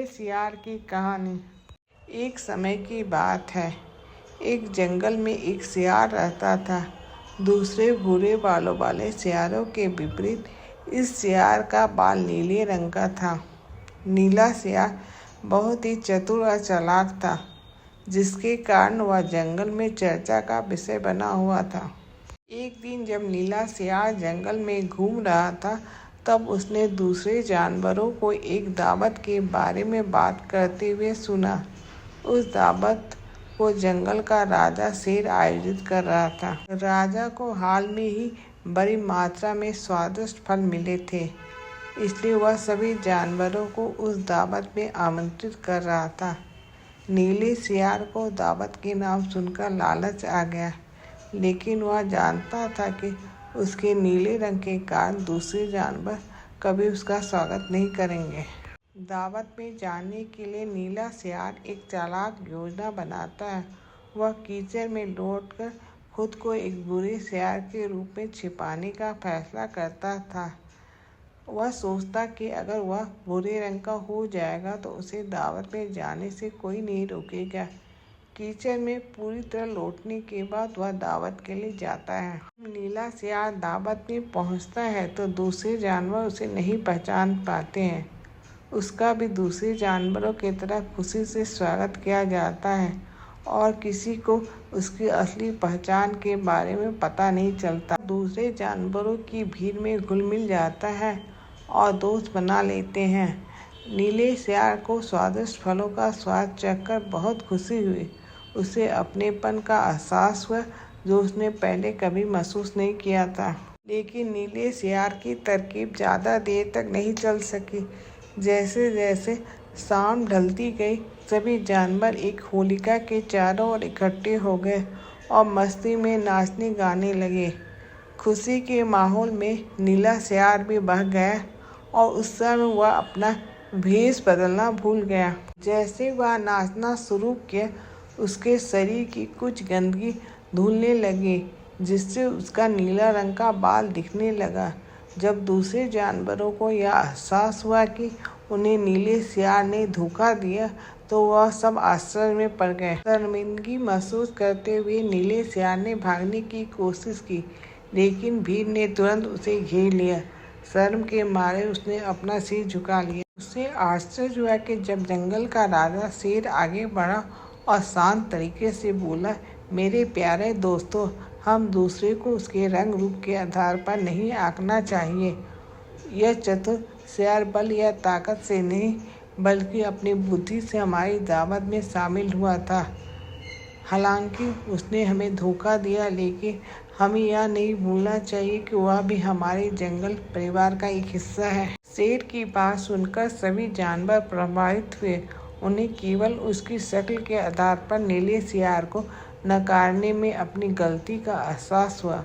सियार की कहानी। एक समय की बात है। एक जंगल में एक सियार रहता था। दूसरे भूरे बालों वाले सियारों के विपरीत इस सियार का बाल नीले रंग का था। नीला सियार बहुत ही चतुर और चालाक था, जिसके कारण वह जंगल में चर्चा का विषय बना हुआ था। एक दिन जब नीला सियार जंगल में घूम रहा था, तब उसने दूसरे जानवरों को एक दावत के बारे में बात करते हुए सुना। उस दावत को जंगल का राजा शेर आयोजित कर रहा था। राजा को हाल में ही बड़ी मात्रा में स्वादिष्ट फल मिले थे, इसलिए वह सभी जानवरों को उस दावत में आमंत्रित कर रहा था। नीले सियार को दावत के नाम सुनकर लालच आ गया, लेकिन वह जानता था कि उसके नीले रंग के कारण दूसरे जानवर कभी उसका स्वागत नहीं करेंगे। दावत में जाने के लिए नीला सियार एक चालाक योजना बनाता है। वह कीचड़ में लौटकर खुद को एक बुरे सियार के रूप में छिपाने का फैसला करता था। वह सोचता कि अगर वह भूरे रंग का हो जाएगा तो उसे दावत में जाने से कोई नहीं रोकेगा। कीचड़ में पूरी तरह लौटने के बाद वह दावत के लिए जाता है। नीला सियार दावत में पहुंचता है तो दूसरे जानवर उसे नहीं पहचान पाते हैं। उसका भी दूसरे जानवरों की तरह खुशी से स्वागत किया जाता है और किसी को उसकी असली पहचान के बारे में पता नहीं चलता। दूसरे जानवरों की भीड़ में घुल मिल जाता है और दोस्त बना लेते हैं। नीले सियार को स्वादिष्ट फलों का स्वाद चखकर बहुत खुशी हुई। उसे अपनेपन का एहसास हुआ, जो उसने पहले कभी महसूस नहीं किया था। लेकिन नीले सियार की तरकीब ज़्यादा देर तक नहीं चल सकी। जैसे जैसे शाम ढलती गई, सभी जानवर एक होलिका के चारों ओर इकट्ठे हो गए और मस्ती में नाचने गाने लगे। खुशी के माहौल में नीला सियार भी बह गया और उस समय वह अपना भेष बदलना भूल गया। जैसे वह नाचना शुरू किया, उसके शरीर की कुछ गंदगी धुलने लगी, जिससे उसका नीला रंग का बाल दिखने लगा। जब दूसरे जानवरों को यह एहसास हुआ कि उन्हें नीले सियार ने धोखा दिया, तो वह सब आश्चर्य में पड़ गए। शर्मिंदगी महसूस करते हुए नीले सियार ने भागने की कोशिश की, लेकिन भीड़ ने तुरंत उसे घेर लिया। शर्म के मारे उसने अपना सिर झुका लिया। उसे आश्चर्य हुआ कि जब जंगल का राजा शेर आगे बढ़ा और शांत तरीके से बोला, मेरे प्यारे दोस्तों, हम दूसरे को उसके रंग रूप के आधार पर नहीं आंकना चाहिए। यह चतुर सियार बल या ताकत से नहीं, बल्कि अपनी बुद्धि से हमारी दावत में शामिल हुआ था। हालांकि उसने हमें धोखा दिया, लेकिन हमें यह नहीं भूलना चाहिए कि वह भी हमारे जंगल परिवार का एक हिस्सा है। शेर की बात सुनकर सभी जानवर प्रभावित हुए। उन्हें केवल उसकी शक्ल के आधार पर नीले सियार को नकारने में अपनी गलती का एहसास हुआ।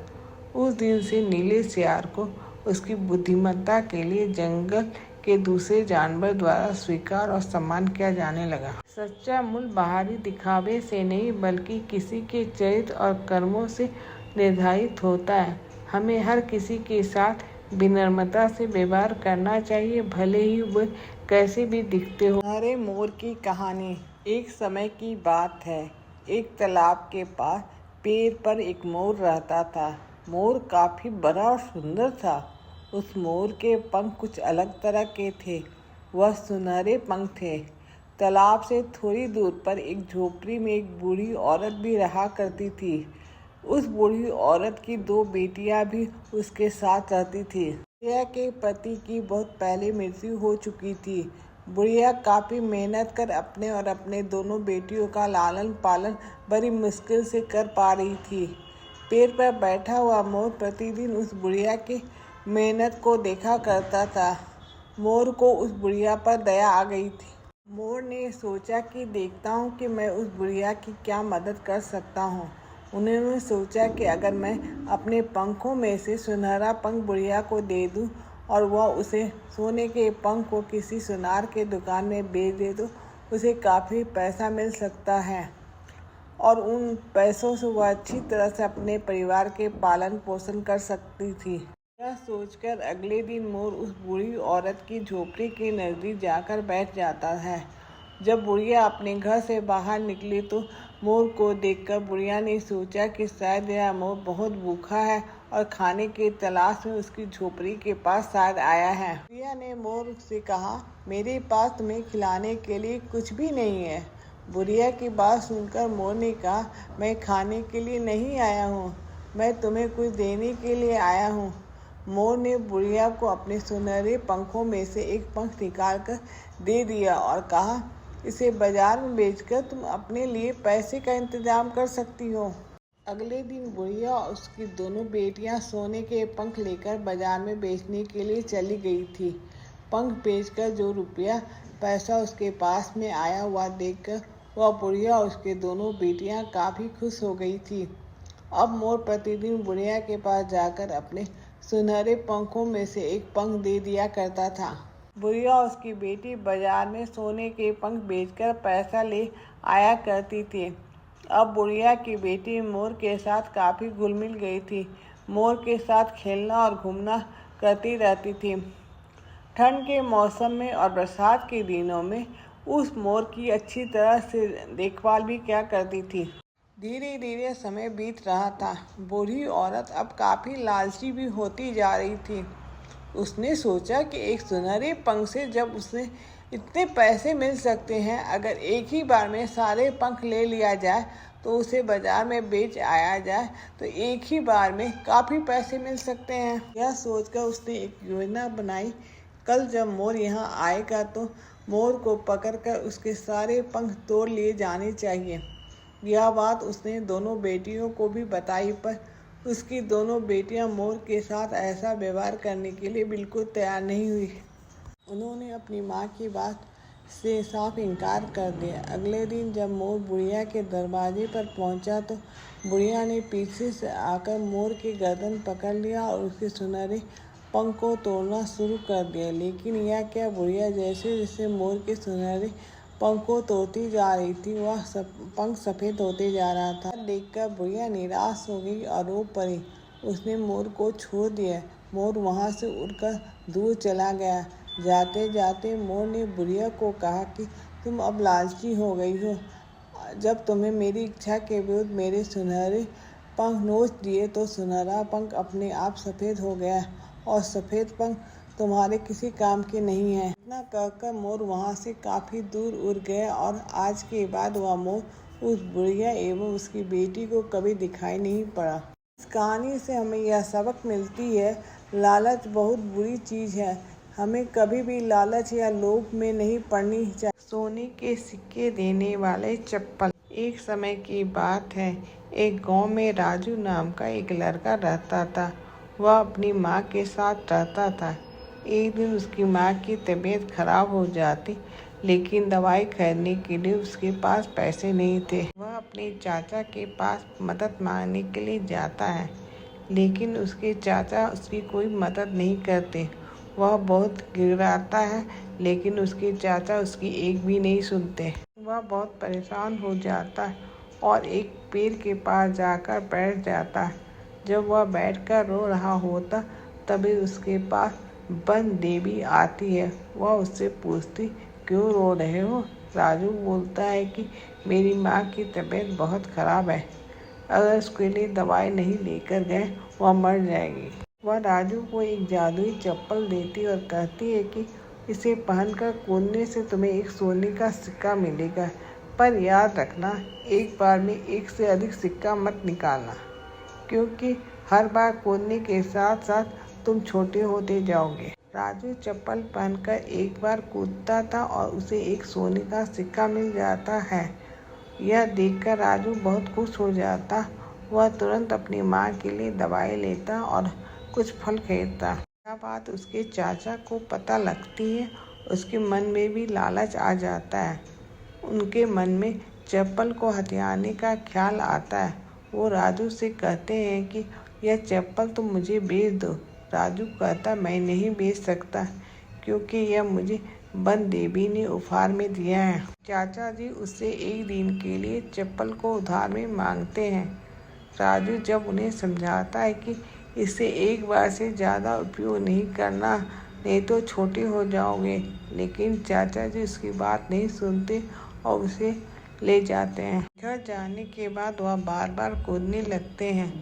उस दिन से नीले सियार को उसकी बुद्धिमत्ता के लिए जंगल के दूसरे जानवर द्वारा स्वीकार और सम्मान किया जाने लगा। सच्चा मूल्य बाहरी दिखावे से नहीं, बल्कि किसी के चरित्र और कर्मों से निर्धारित होता है। हमें हर किसी के साथ विनम्रता से व्यवहार करना चाहिए, भले ही वो कैसे भी दिखते हो। हरे मोर की कहानी। एक समय की बात है। एक तालाब के पास पेड़ पर एक मोर रहता था। मोर काफी बड़ा और सुंदर था। उस मोर के पंख कुछ अलग तरह के थे। वह सुनहरे पंख थे। तालाब से थोड़ी दूर पर एक झोपड़ी में एक बूढ़ी औरत भी रहा करती थी। उस बूढ़ी औरत की 2 बेटियां भी उसके साथ रहती थी। बुढ़िया के पति की बहुत पहले मृत्यु हो चुकी थी। बुढ़िया काफ़ी मेहनत कर अपने और अपने दोनों बेटियों का लालन पालन बड़ी मुश्किल से कर पा रही थी। पेड़ पर बैठा हुआ मोर प्रतिदिन उस बुढ़िया की मेहनत को देखा करता था। मोर को उस बुढ़िया पर दया आ गई थी। मोर ने सोचा कि देखता हूँ कि मैं उस बुढ़िया की क्या मदद कर सकता हूँ। उन्होंने सोचा कि अगर मैं अपने पंखों में से सुनहरा पंख बुढ़िया को दे दूं और वह उसे सोने के पंख को किसी सुनार के दुकान में बेच दे तो उसे काफ़ी पैसा मिल सकता है और उन पैसों से वह अच्छी तरह से अपने परिवार के पालन पोषण कर सकती थी। यह सोचकर अगले दिन मोर उस बूढ़ी औरत की झोपड़ी के नज़दीक जाकर बैठ जाता है। जब बुढ़िया अपने घर से बाहर निकली तो मोर को देखकर बुढ़िया ने सोचा कि शायद यह मोर बहुत भूखा है और खाने की तलाश में उसकी झोपड़ी के पास शायद आया है। बुढ़िया ने मोर से कहा, मेरे पास तुम्हें खिलाने के लिए कुछ भी नहीं है। बुढ़िया की बात सुनकर मोर ने कहा, मैं खाने के लिए नहीं आया हूँ, मैं तुम्हें कुछ देने के लिए आया हूँ। मोर ने बुढ़िया को अपने सुनहरे पंखों में से एक पंख निकालकर दे दिया और कहा, इसे बाजार में बेचकर तुम अपने लिए पैसे का इंतजाम कर सकती हो। अगले दिन बुढ़िया और उसकी दोनों बेटियां सोने के पंख लेकर बाजार में बेचने के लिए चली गई थी। पंख बेचकर जो रुपया पैसा उसके पास में आया हुआ देखकर वह बुढ़िया और उसके दोनों बेटियां काफ़ी खुश हो गई थी। अब मोर प्रतिदिन बुढ़िया के पास जाकर अपने सुनहरे पंखों में से एक पंख दे दिया करता था। बुढ़िया और उसकी बेटी बाजार में सोने के पंख बेचकर पैसा ले आया करती थी। अब बुढ़िया की बेटी मोर के साथ काफ़ी घुल मिल गई थी। मोर के साथ खेलना और घूमना करती रहती थी। ठंड के मौसम में और बरसात के दिनों में उस मोर की अच्छी तरह से देखभाल भी क्या करती थी। धीरे धीरे समय बीत रहा था। बूढ़ी औरत अब काफ़ी लालची भी होती जा रही थी। उसने सोचा कि एक सुनहरे पंख से जब उसे इतने पैसे मिल सकते हैं, अगर एक ही बार में सारे पंख ले लिया जाए तो उसे बाजार में बेच आया जाए तो एक ही बार में काफ़ी पैसे मिल सकते हैं। यह सोचकर उसने एक योजना बनाई। कल जब मोर यहाँ आएगा तो मोर को पकड़कर उसके सारे पंख तोड़ लिए जाने चाहिए। यह बात उसने दोनों बेटियों को भी बताई, पर उसकी दोनों बेटियां मोर के साथ ऐसा व्यवहार करने के लिए बिल्कुल तैयार नहीं हुई। उन्होंने अपनी माँ की बात से साफ इनकार कर दिया। अगले दिन जब मोर बुढ़िया के दरवाजे पर पहुंचा तो बुढ़िया ने पीछे से आकर मोर की गर्दन पकड़ लिया और उसके सुनहरे पंख को तोड़ना शुरू कर दिया। लेकिन यह क्या, बुढ़िया जैसे जैसे मोर के सुनहरे पंख को तोड़ती जा रही थी वह पंख सफ़ेद होते जा रहा था। देखकर बुढ़िया निराश हो गई और रो पड़ी। उसने मोर को छोड़ दिया। मोर वहाँ से उड़कर दूर चला गया। जाते जाते मोर ने बुढ़िया को कहा कि तुम अब लालची हो गई हो। जब तुम्हें मेरी इच्छा के विरुद्ध मेरे सुनहरे पंख नोच दिए तो सुनहरा पंख अपने आप सफ़ेद हो गया और सफ़ेद पंख तुम्हारे किसी काम के नहीं है। इतना कहकर मोर वहाँ से काफ़ी दूर उड़ गया और आज के बाद वह मोर उस बुढ़िया एवं उसकी बेटी को कभी दिखाई नहीं पड़ा। इस कहानी से हमें यह सबक मिलती है, लालच बहुत बुरी चीज़ है। हमें कभी भी लालच या लोभ में नहीं पड़नी चाहिए। सोने के सिक्के देने वाले चप्पल। एक समय की बात है, एक गांव में राजू नाम का एक लड़का रहता था। वह अपनी माँ के साथ रहता था। एक दिन उसकी माँ की तबीयत खराब हो जाती, लेकिन दवाई खरीदने के लिए उसके पास पैसे नहीं थे। वह अपने चाचा के पास मदद मांगने के लिए जाता है, लेकिन उसके चाचा उसकी कोई मदद नहीं करते। वह बहुत गिड़गिड़ाता है, लेकिन उसके चाचा उसकी एक भी नहीं सुनते। वह बहुत परेशान हो जाता है और एक पेड़ के पास जाकर बैठ जाता है। जब वह बैठकर रो रहा होता तभी उसके पास वन देवी आती है। वह उससे पूछती, क्यों रो रहे हो? राजू बोलता है कि मेरी माँ की तबीयत बहुत ख़राब है, अगर उसके लिए दवाई नहीं लेकर गए वह मर जाएगी। वह राजू को एक जादुई चप्पल देती और कहती है कि इसे पहनकर कूदने से तुम्हें एक सोने का सिक्का मिलेगा, पर याद रखना एक बार में एक से अधिक सिक्का मत निकालना, क्योंकि हर बार कूदने के साथ साथ तुम छोटे होते जाओगे। राजू चप्पल पहनकर एक बार कूदता था और उसे एक सोने का सिक्का मिल जाता है। यह देखकर राजू बहुत खुश हो जाता। वह तुरंत अपनी माँ के लिए दवाई लेता और कुछ फल खरीदता। यह बात उसके चाचा को पता लगती है। उसके मन में भी लालच आ जाता है। उनके मन में चप्पल को हथियाने का ख्याल आता है। वो राजू से कहते हैं कि यह चप्पल तुम मुझे बेच दो। राजू कहता, मैं नहीं बेच सकता, क्योंकि यह मुझे वन देवी ने उपहार में दिया है। चाचा जी उससे एक दिन के लिए चप्पल को उधार में मांगते हैं। राजू जब उन्हें समझाता है कि इसे एक बार से ज़्यादा उपयोग नहीं करना, नहीं तो छोटे हो जाओगे। लेकिन चाचा जी उसकी बात नहीं सुनते और उसे ले जाते हैं। घर जाने के बाद वह बार बार कूदने लगते हैं,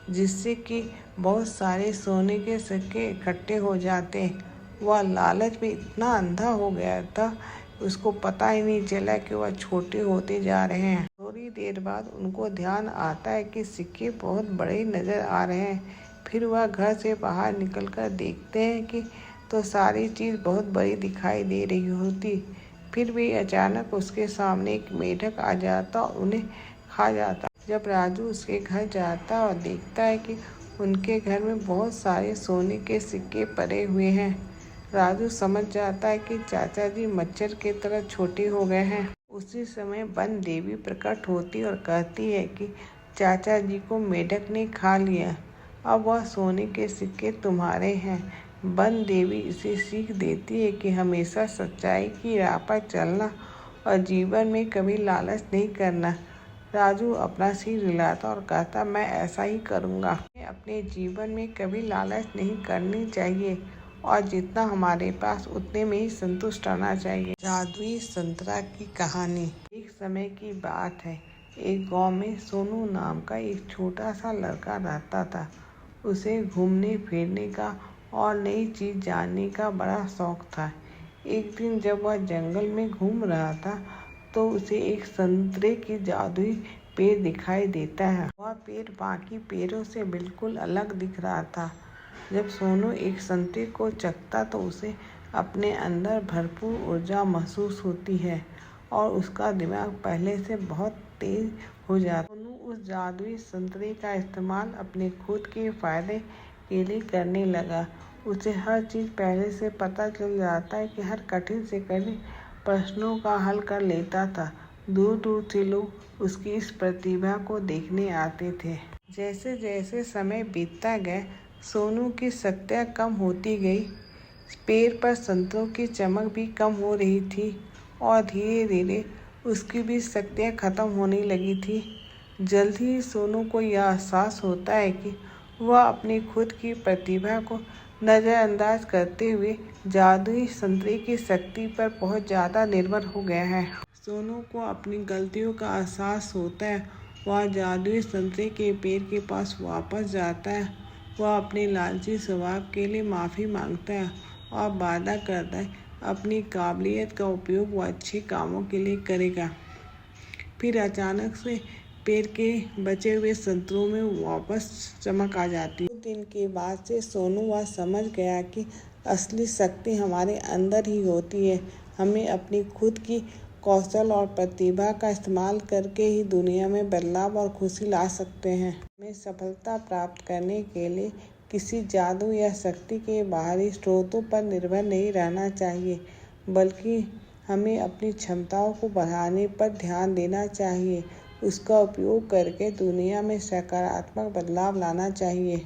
जिससे कि बहुत सारे सोने के सिक्के इकट्ठे हो जाते हैं। वह लालच में इतना अंधा हो गया था, उसको पता ही नहीं चला कि वह छोटे होते जा रहे हैं। थोड़ी देर बाद उनको ध्यान आता है कि सिक्के बहुत बड़े नजर आ रहे हैं। फिर वह घर से बाहर निकलकर देखते हैं कि तो सारी चीज़ बहुत बड़ी दिखाई दे रही होती। फिर भी अचानक उसके सामने एक मेढक आ जाता और उन्हें खा जाता। जब राजू उसके घर जाता और देखता है कि उनके घर में बहुत सारे सोने के सिक्के पड़े हुए हैं, राजू समझ जाता है कि चाचा जी मच्छर की तरह छोटे हो गए हैं। उसी समय वन देवी प्रकट होती और कहती है कि चाचा जी को मेढक ने खा लिया, अब वह सोने के सिक्के तुम्हारे हैं। वन देवी इसे सीख देती है कि हमेशा सच्चाई की राह पर चलना और जीवन में कभी लालच नहीं करना। राजू अपना सिर हिलाता और कहता, मैं ऐसा ही करूँगा। हमें अपने जीवन में कभी लालच नहीं करनी चाहिए और जितना हमारे पास उतने में ही संतुष्ट रहना चाहिए। जादुई संतरा की कहानी। एक समय की बात है, एक गांव में सोनू नाम का एक छोटा सा लड़का रहता था। उसे घूमने फिरने का और नई चीज़ जानने का बड़ा शौक था। एक दिन जब वह जंगल में घूम रहा था तो उसे एक संतरे की जादुई पेड़ दिखाई देता है। वह पेड़ बाकी पेड़ों से बिल्कुल अलग दिख रहा था। जब सोनू एक संतरे को चखता तो उसे अपने अंदर भरपूर ऊर्जा महसूस होती है और उसका दिमाग पहले से बहुत तेज हो जाता है। सोनू उस जादुई संतरे का इस्तेमाल अपने खुद के फायदे के लिए करने लगा। उसे हर चीज़ पहले से पता चल जाता है कि हर कठिन से कठिन प्रश्नों का हल कर लेता था। दूर दूर से लोग उसकी इस प्रतिभा को देखने आते थे। जैसे जैसे समय बीतता गया, सोनू की शक्तियाँ कम होती गई। पेड़ पर संतरों की चमक भी कम हो रही थी और धीरे धीरे उसकी भी शक्तियाँ खत्म होने लगी थी। जल्द ही सोनू को यह एहसास होता है कि वह अपनी खुद की प्रतिभा को नज़रअंदाज करते हुए जादुई संतरे की शक्ति पर बहुत ज़्यादा निर्भर हो गया है। सोनू को अपनी गलतियों का एहसास होता है। वह जादुई संतरे के पेड़ के पास वापस जाता है। वह अपने लालची स्वभाव के लिए माफ़ी मांगता है और वादा करता है अपनी काबिलियत का उपयोग वह अच्छे कामों के लिए करेगा। फिर अचानक से पेड़ के बचे हुए संतरों में वापस चमक आ जाती है। कुछ दिन के बाद से सोनू वह समझ गया कि असली शक्ति हमारे अंदर ही होती है। हमें अपनी खुद की कौशल और प्रतिभा का इस्तेमाल करके ही दुनिया में बदलाव और खुशी ला सकते हैं। हमें सफलता प्राप्त करने के लिए किसी जादू या शक्ति के बाहरी स्रोतों पर निर्भर नहीं रहना चाहिए, बल्कि हमें अपनी क्षमताओं को बढ़ाने पर ध्यान देना चाहिए। उसका उपयोग करके दुनिया में सकारात्मक बदलाव लाना चाहिए।